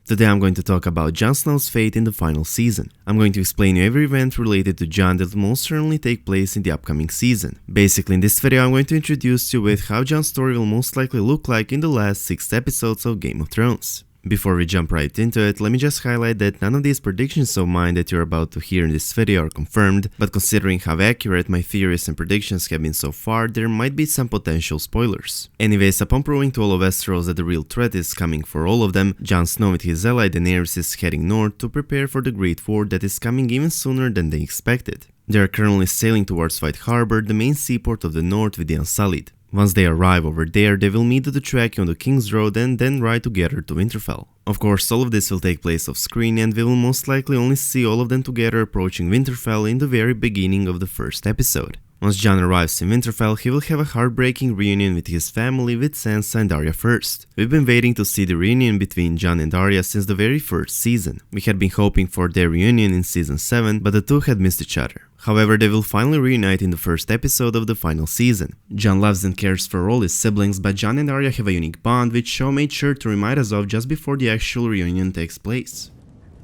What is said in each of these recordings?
Today I'm going to talk about Jon Snow's fate in the final season. I'm going to explain you every event related to Jon that will most certainly take place in the upcoming season. Basically, in this video I'm going to introduce you with how Jon's story will most likely look like in the last 6 episodes of Game of Thrones. Before we jump right into it, let me just highlight that none of these predictions of mine that you're about to hear in this video are confirmed, but considering how accurate my theories and predictions have been so far, there might be some potential spoilers. Anyways, upon proving to all of Westeros that the real threat is coming for all of them, Jon Snow with his ally Daenerys is heading north to prepare for the Great War that is coming even sooner than they expected. They are currently sailing towards White Harbor, the main seaport of the north with the Unsullied. Once they arrive over there, they will meet the Dothraki on the King's Road and then ride together to Winterfell. Of course, all of this will take place off screen and we will most likely only see all of them together approaching Winterfell in the very beginning of the first episode. Once Jon arrives in Winterfell, he will have a heartbreaking reunion with his family with Sansa and Arya first. We've been waiting to see the reunion between Jon and Arya since the very first season. We had been hoping for their reunion in season 7, but the two had missed each other. However, they will finally reunite in the first episode of the final season. Jon loves and cares for all his siblings, but Jon and Arya have a unique bond which Shaw made sure to remind us of just before the actual reunion takes place.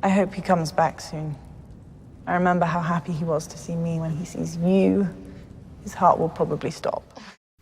I hope he comes back soon. I remember how happy he was to see me. When he sees you, his heart will probably stop.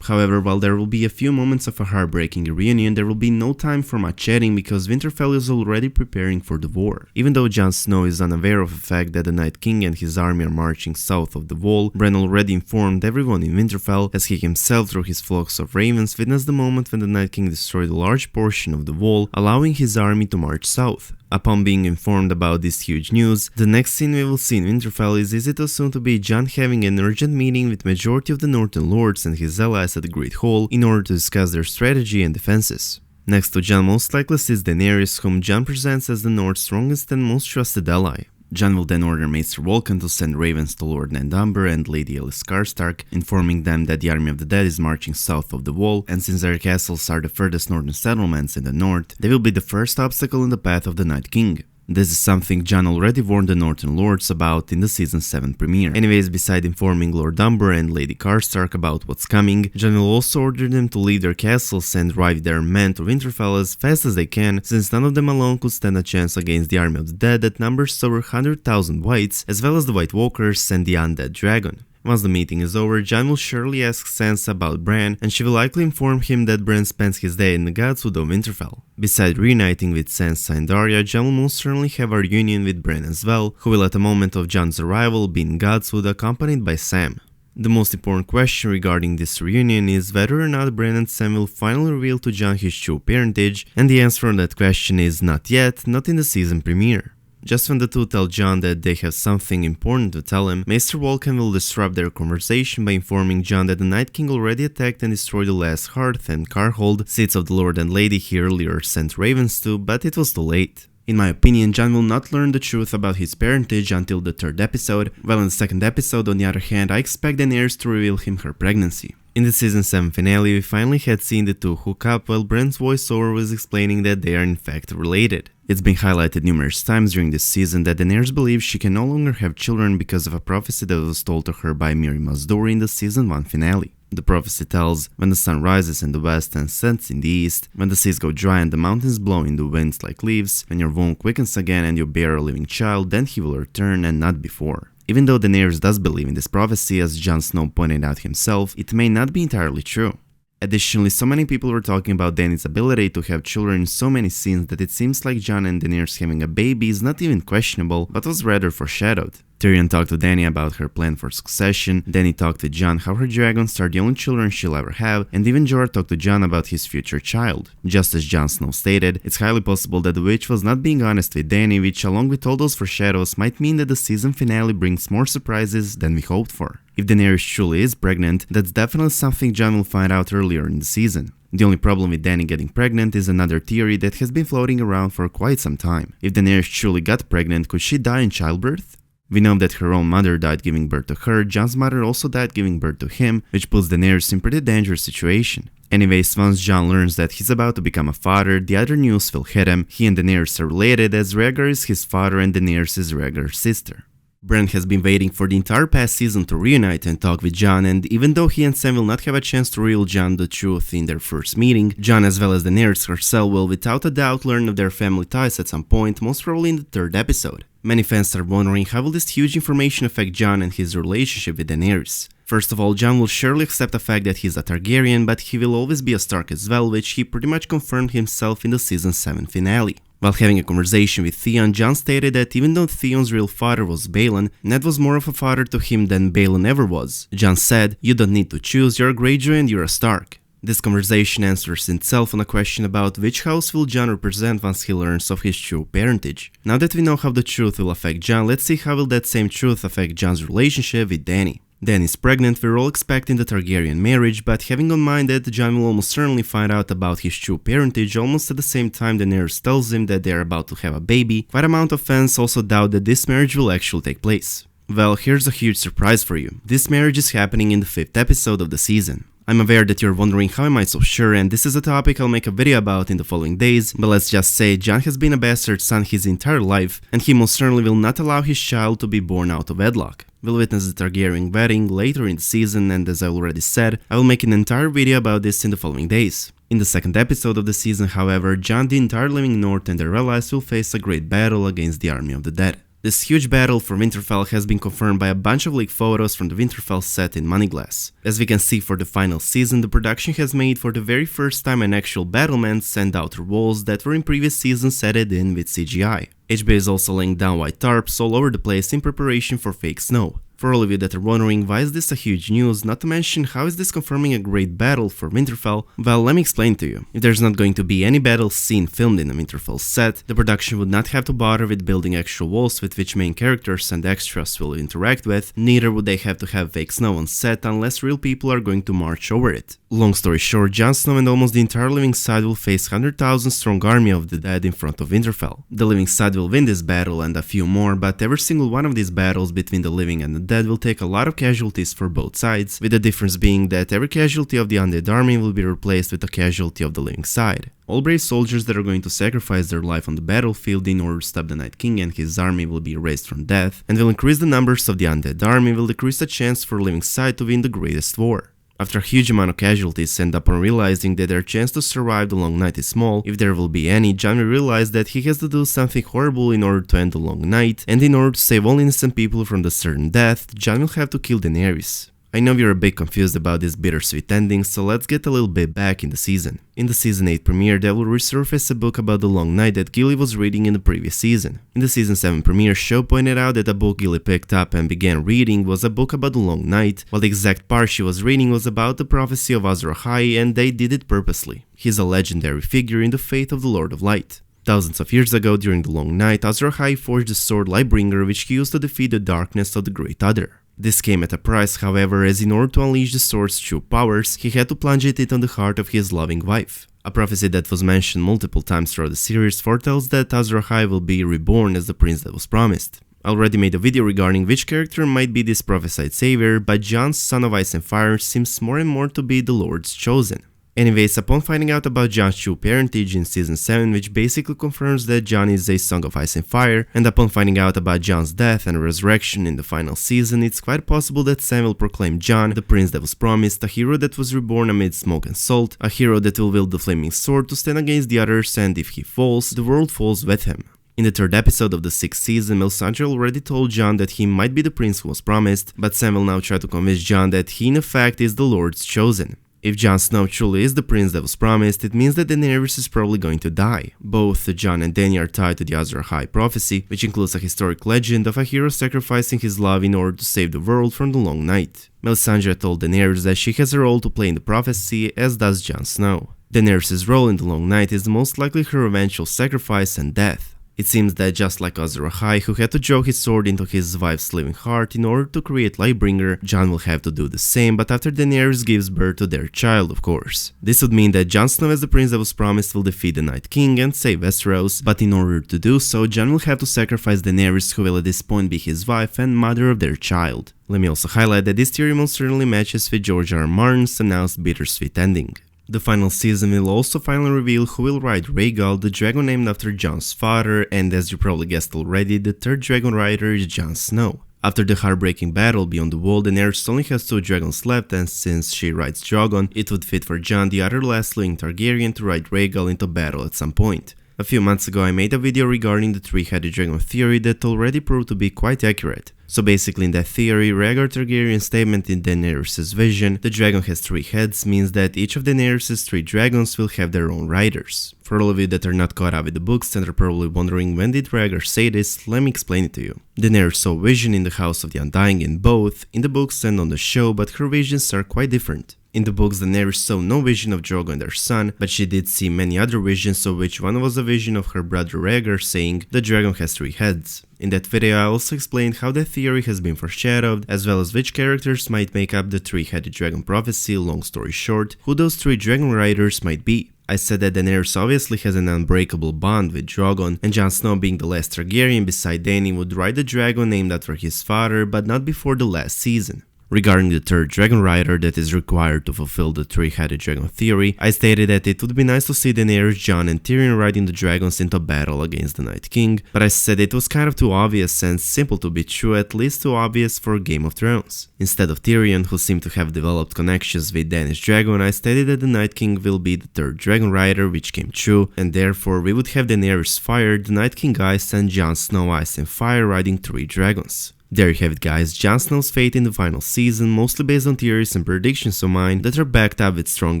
However, while there will be a few moments of a heartbreaking reunion, there will be no time for much chatting because Winterfell is already preparing for the war. Even though Jon Snow is unaware of the fact that the Night King and his army are marching south of the Wall, Bran already informed everyone in Winterfell, as he himself through his flocks of ravens witnessed the moment when the Night King destroyed a large portion of the Wall, allowing his army to march south. Upon being informed about this huge news, the next scene we will see in Winterfell is it soon to be Jon having an urgent meeting with majority of the Northern Lords and his allies at the Great Hall in order to discuss their strategy and defenses. Next to Jon most likely sits Daenerys, whom Jon presents as the North's strongest and most trusted ally. Jon will then order Maester Vulcan to send ravens to Lord Ned Umber and Lady Ellis Karstark, informing them that the Army of the Dead is marching south of the Wall, and since their castles are the furthest northern settlements in the north, they will be the first obstacle in the path of the Night King. This is something Jon already warned the Northern Lords about in the season 7 premiere. Anyways, beside informing Lord Umber and Lady Karstark about what's coming, Jon will also order them to leave their castles and drive their men to Winterfell as fast as they can, since none of them alone could stand a chance against the Army of the Dead that numbers over 100,000 whites, as well as the White Walkers and the Undead Dragon. Once the meeting is over, Jon will surely ask Sansa about Bran, and she will likely inform him that Bran spends his day in the Godswood of Winterfell. Besides reuniting with Sansa and Arya, Jon will most certainly have a reunion with Bran as well, who will at the moment of Jon's arrival be in Godswood accompanied by Sam. The most important question regarding this reunion is whether or not Bran and Sam will finally reveal to Jon his true parentage, and the answer on that question is not yet, not in the season premiere. Just when the two tell Jon that they have something important to tell him, Maester Vulcan will disrupt their conversation by informing Jon that the Night King already attacked and destroyed the last hearth and Carhold, seats of the Lord and Lady he earlier sent ravens to, but it was too late. In my opinion, Jon will not learn the truth about his parentage until the 3rd episode, while in the 2nd episode, on the other hand, I expect Daenerys to reveal him her pregnancy. In the season 7 finale, we finally had seen the two hook up while Bran's voiceover was explaining that they are in fact related. It's been highlighted numerous times during this season that Daenerys believes she can no longer have children because of a prophecy that was told to her by Mirri Maz Duur in the season 1 finale. The prophecy tells, when the sun rises in the west and sets in the east, when the seas go dry and the mountains blow in the winds like leaves, when your womb quickens again and you bear a living child, then he will return and not before. Even though Daenerys does believe in this prophecy, as Jon Snow pointed out himself, it may not be entirely true. Additionally, so many people were talking about Dany's ability to have children in so many scenes that it seems like Jon and Daenerys having a baby is not even questionable, but was rather foreshadowed. Tyrion talked to Dany about her plan for succession, Dany talked to Jon how her dragons are the only children she'll ever have, and even Jorah talked to Jon about his future child. Just as Jon Snow stated, it's highly possible that the witch was not being honest with Dany, which along with all those foreshadows might mean that the season finale brings more surprises than we hoped for. If Daenerys truly is pregnant, that's definitely something Jon will find out earlier in the season. The only problem with Dany getting pregnant is another theory that has been floating around for quite some time. If Daenerys truly got pregnant, could she die in childbirth? We know that her own mother died giving birth to her, Jon's mother also died giving birth to him, which puts Daenerys in a pretty dangerous situation. Anyways, once Jon learns that he's about to become a father, the other news will hit him. He and Daenerys are related, as Rhaegar is his father and Daenerys is Rhaegar's sister. Bran has been waiting for the entire past season to reunite and talk with Jon, and even though he and Sam will not have a chance to reveal Jon the truth in their first meeting, Jon as well as Daenerys herself will without a doubt learn of their family ties at some point, most probably in the 3rd episode. Many fans are wondering how will this huge information affect Jon and his relationship with Daenerys. First of all, Jon will surely accept the fact that he's a Targaryen, but he will always be a Stark as well, which he pretty much confirmed himself in the season 7 finale. While having a conversation with Theon, Jon stated that even though Theon's real father was Balon, Ned was more of a father to him than Balon ever was. Jon said, "You don't need to choose, you're a Greyjoy and you're a Stark." This conversation answers itself on a question about which house will Jon represent once he learns of his true parentage. Now that we know how the truth will affect Jon, let's see how will that same truth affect Jon's relationship with Dany. Dany is pregnant, we're all expecting the Targaryen marriage, but having in mind that Jon will almost certainly find out about his true parentage almost at the same time Daenerys tells him that they are about to have a baby, quite a amount of fans also doubt that this marriage will actually take place. Well, here's a huge surprise for you. This marriage is happening in the 5th episode of the season. I'm aware that you're wondering how am I so sure, and this is a topic I'll make a video about in the following days, but let's just say Jon has been a bastard son his entire life, and he most certainly will not allow his child to be born out of wedlock. We'll witness the Targaryen wedding later in the season, and as I already said, I will make an entire video about this in the following days. In the 2nd episode of the season, however, Jon, the entire living North and their allies will face a great battle against the army of the dead. This huge battle for Winterfell has been confirmed by a bunch of leaked photos from the Winterfell set in Moneyglass. As we can see for the final season, the production has made for the very first time an actual battlements and outer walls that were in previous seasons added in with CGI. HBO is also laying down white tarps all over the place in preparation for fake snow. For all of you that are wondering why is this a huge news, not to mention how is this confirming a great battle for Winterfell, well, let me explain to you. If there's not going to be any battle scene filmed in a Winterfell set, the production would not have to bother with building actual walls with which main characters and extras will interact with, neither would they have to have fake snow on set unless real people are going to march over it. Long story short, Jon Snow and almost the entire living side will face 100,000 strong army of the dead in front of Winterfell. The living side will win this battle and a few more, but every single one of these battles between the living and the dead will take a lot of casualties for both sides, with the difference being that every casualty of the undead army will be replaced with a casualty of the living side. All brave soldiers that are going to sacrifice their life on the battlefield in order to stop the Night King and his army will be erased from death, and will increase the numbers of the undead army will decrease the chance for living side to win the greatest war. After a huge amount of casualties and upon realizing that their chance to survive the long night is small, if there will be any, Jon will realize that he has to do something horrible in order to end the long night, and in order to save all innocent people from the certain death, Jon will have to kill Daenerys. I know you're a bit confused about this bittersweet ending, so let's get a little bit back in the season. In the season 8 premiere, there will resurface a book about the long night that Gilly was reading in the previous season. In the season 7 premiere, Show pointed out that the book Gilly picked up and began reading was a book about the long night, while the exact part she was reading was about the prophecy of Azor Ahai, and they did it purposely. He's a legendary figure in the faith of the Lord of Light. Thousands of years ago, during the long night, Azor Ahai forged the sword Lightbringer, which he used to defeat the darkness of the Great Other. This came at a price, however, as in order to unleash the sword's true powers, he had to plunge it into the heart of his loving wife. A prophecy that was mentioned multiple times throughout the series foretells that Azor Ahai will be reborn as the prince that was promised. I already made a video regarding which character might be this prophesied savior, but Jon, son of Ice and Fire, seems more and more to be the Lord's chosen. Anyways, upon finding out about Jon's true parentage in season 7, which basically confirms that Jon is a son of Ice and Fire, and upon finding out about Jon's death and resurrection in the final season, it's quite possible that Sam will proclaim Jon, the prince that was promised, a hero that was reborn amid smoke and salt, a hero that will wield the flaming sword to stand against the others, and if he falls, the world falls with him. In the 3rd episode of the 6th season, Melisandre already told Jon that he might be the prince who was promised, but Sam will now try to convince Jon that he in fact is the Lord's chosen. If Jon Snow truly is the prince that was promised, it means that Daenerys is probably going to die. Both Jon and Dany are tied to the Azor Ahai prophecy, which includes a historic legend of a hero sacrificing his love in order to save the world from the long night. Melisandre told Daenerys that she has a role to play in the prophecy, as does Jon Snow. Daenerys' role in the long night is most likely her eventual sacrifice and death. It seems that just like Azor Ahai, who had to draw his sword into his wife's living heart in order to create Lightbringer, Jon will have to do the same, but after Daenerys gives birth to their child, of course. This would mean that Jon Snow as the prince that was promised will defeat the Night King and save Westeros, but in order to do so, Jon will have to sacrifice Daenerys, who will at this point be his wife and mother of their child. Let me also highlight that this theory most certainly matches with George R. R. Martin's announced bittersweet ending. The final season will also finally reveal who will ride Rhaegal, the dragon named after Jon's father, and as you probably guessed already, the 3rd dragon rider is Jon Snow. After the heartbreaking battle beyond the wall, Daenerys only has 2 dragons left, and since she rides Drogon, it would fit for Jon, the other last living Targaryen, to ride Rhaegal into battle at some point. A few months ago I made a video regarding the 3-headed dragon theory that already proved to be quite accurate. So basically in that theory, Rhaegar Targaryen's statement in Daenerys' vision, the dragon has 3 heads, means that each of Daenerys' 3 dragons will have their own riders. For all of you that are not caught up with the books and are probably wondering when did Rhaegar say this, let me explain it to you. Daenerys saw vision in the House of the Undying in both in the books and on the show, but her visions are quite different. In the books, Daenerys saw no vision of Drogon and their son, but she did see many other visions, of which one was a vision of her brother Rhaegar saying the dragon has 3 heads. In that video I also explained how that theory has been foreshadowed, as well as which characters might make up the 3-headed dragon prophecy, long story short, who those 3 dragon riders might be. I said that Daenerys obviously has an unbreakable bond with Drogon, and Jon Snow, being the last Targaryen beside Dany, would ride the dragon named after his father, but not before the last season. Regarding the 3rd dragon rider that is required to fulfill the 3-headed dragon theory, I stated that it would be nice to see Daenerys, Jon and Tyrion riding the dragons into battle against the Night King, but I said it was kind of too obvious and simple to be true, at least too obvious for Game of Thrones. Instead of Tyrion, who seemed to have developed connections with Dany's dragon, I stated that the Night King will be the 3rd dragon rider, which came true, and therefore we would have Daenerys Fire, the Night King Ice and Jon Snow Ice and Fire riding 3 dragons. There you have it guys, Jon Snow's fate in the final season, mostly based on theories and predictions of mine that are backed up with strong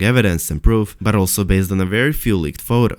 evidence and proof, but also based on a very few leaked photos.